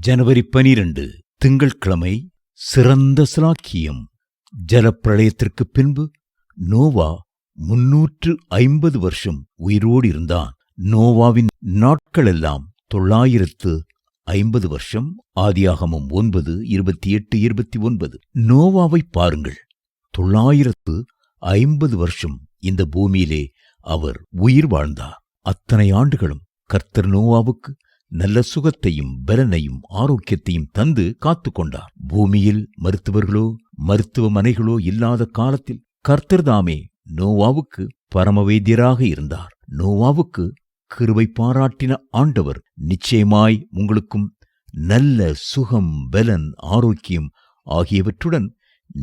ஜனவரி 12 திங்கட்கிழமை. சிறந்த சிலாக்கியம். ஜலப்பிரளயத்திற்குப் பின்பு நோவா 350 வருஷம் உயிரோடு இருந்தான். நோவாவின் நாட்களெல்லாம் 950 வருஷம். ஆதியாகமம் 9:28-29. நோவாவை பாருங்கள். 950 வருஷம் இந்த பூமியிலே அவர் உயிர் வாழ்ந்தார். அத்தனை ஆண்டுகளும் கர்த்தர் நோவாவுக்கு நல்ல சுகத்தையும் பலனையும் ஆரோக்கியத்தையும் தந்து காத்து கொண்டார். பூமியில் மருத்துவமனைகளோ இல்லாத காலத்தில் கர்த்தர்தாமே நோவாவுக்கு பரமவைத்தியராக இருந்தார். நோவாவுக்கு கிருபை பாராட்டின ஆண்டவர் நிச்சயமாய் உங்களுக்கும் நல்ல சுகம் பலன் ஆரோக்கியம் ஆகியவற்றுடன்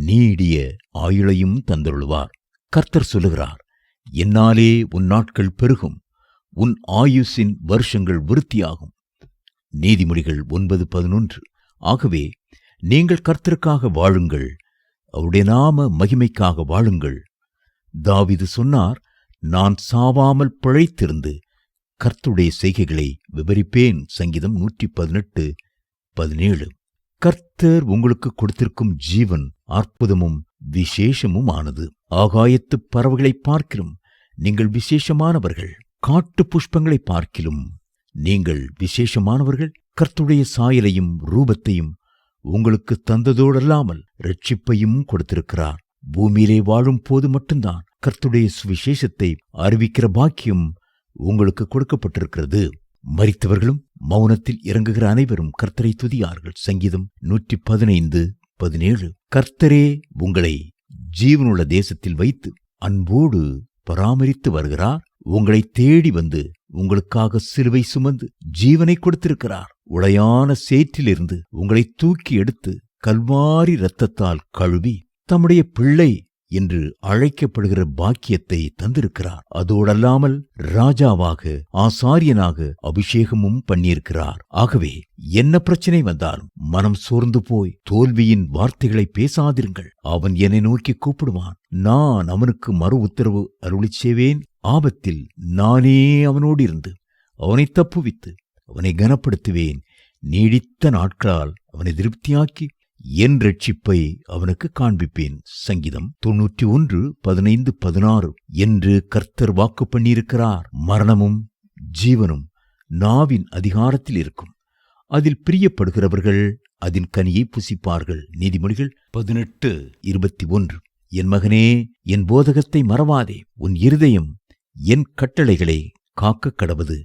நீடிய ஆயுளையும் தந்தருள்வார். கர்த்தர் சொல்லுகிறார், என்னாலே உன் நாட்கள் பெருகும், உன் ஆயுசின் வருஷங்கள் விருத்தியாகும். நீதிமொழிகள் 9:11. ஆகவே நீங்கள் கர்த்தருக்காக வாழுங்கள், அவருடைய நாம மகிமைக்காக வாழுங்கள். தாவீது சொன்னார், நான் சாவாமல் பிழைத்திருந்து கர்த்தருடைய செய்கைகளை விவரிப்பேன். சங்கீதம் 118:17. கர்த்தர் உங்களுக்கு கொடுத்திருக்கும் ஜீவன் அற்புதமும் விசேஷமும் ஆனது. ஆகாயத்து பறவைகளை பார்க்கிலும் நீங்கள் விசேஷமானவர்கள். காட்டு புஷ்பங்களை பார்க்கிலும் நீங்கள் விசேஷமானவர்கள். கர்த்தருடைய சாயலையும் ரூபத்தையும் உங்களுக்கு தந்ததோடல்லாமல் இரட்சிப்பையும் கொடுத்திருக்கிறார். பூமியிலே வாழும் போது மட்டும்தான் கர்த்தருடைய சுவிசேஷத்தை அறிவிக்கிற பாக்கியம் உங்களுக்கு கொடுக்கப்பட்டிருக்கிறது. மரித்தவர்களும் மௌனத்தில் இறங்குகிற அனைவரும் கர்த்தரை துதியார்கள். சங்கீதம் 115:17. கர்த்தரே உங்களை ஜீவனுள்ள தேசத்தில் வைத்து அன்போடு பராமரித்து வருகிறார். உங்களை தேடி வந்து உங்களுக்காக சிலுவை சுமந்து ஜீவனை கொடுத்திருக்கிறார். உளையான சேற்றிலிருந்து உங்களை தூக்கி எடுத்து கல்வாரி இரத்தத்தால் கழுவி தம்முடைய பிள்ளை என்று அழைக்கப்படுகிற பாக்கியத்தை தந்திருக்கிறார். அதோடல்லாமல் ராஜாவாக ஆசாரியனாக அபிஷேகமும் பண்ணியிருக்கிறார். ஆகவே என்ன பிரச்சனை வந்தாலும் மனம் சோர்ந்து போய் தோல்வியின் வார்த்தைகளை பேசாதிருங்கள். அவன் என்னை நோக்கி கூப்பிடுவான், நான் அவனுக்கு மறு உத்தரவு அருளிச் செய்வேன். ஆபத்தில் நானே அவனோடு இருந்து அவனை தப்புவித்து அவனை கனப்படுத்துவேன். நீடித்த நாட்களால் அவனை திருப்தியாக்கி என் இரட்சிப்பை அவனுக்கு காண்பிப்பேன். சங்கீதம் 91:15-16 என்று கர்த்தர் வாக்கு பண்ணியிருக்கிறார். மரணமும் ஜீவனும் நாவின் அதிகாரத்தில் இருக்கும். அதில் பிரியப்படுகிறவர்கள் அதன் கனியை புசிப்பார்கள். நீதிமொழிகள் 18:21. என் மகனே, என் போதகத்தை மறவாதே. உன் இருதயம் என் கட்டளைகளை காக்க கடவது.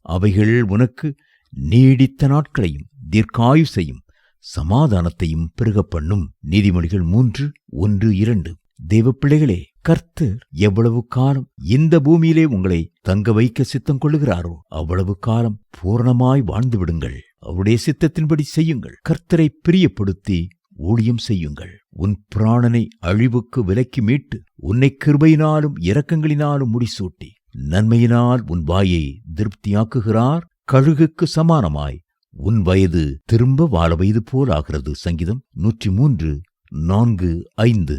அவைகள் உனக்கு நீடித்த நாட்களையும் தீர்க்காயுசையும் சமாதானத்தையும் பெருக பண்ணும். நீதிமொழிகள் 3:1-2. தேவப்பிள்ளைகளே, கர்த்தர் எவ்வளவு காலம் இந்த பூமியிலே உங்களை தங்க வைக்க சித்தம் கொள்ளுகிறாரோ அவ்வளவு காலம் பூரணமாய் வாழ்ந்து விடுங்கள். அவருடைய சித்தத்தின்படி செய்யுங்கள். கர்த்தரை பிரியப்படுத்தி ஊழியம் செய்யுங்கள். உன் பிராணனை அழிவுக்கு விலக்கி மீட்டு உன்னை கிருபையினாலும் இரக்கங்களினாலும் முடிசூட்டி நன்மையினால் உன் வாயை திருப்தியாக்குகிறார். கழுகுக்கு சமானமாய் உன் வயது திரும்ப வாழ வயது போல் ஆகிறது. சங்கீதம் 103:4-5.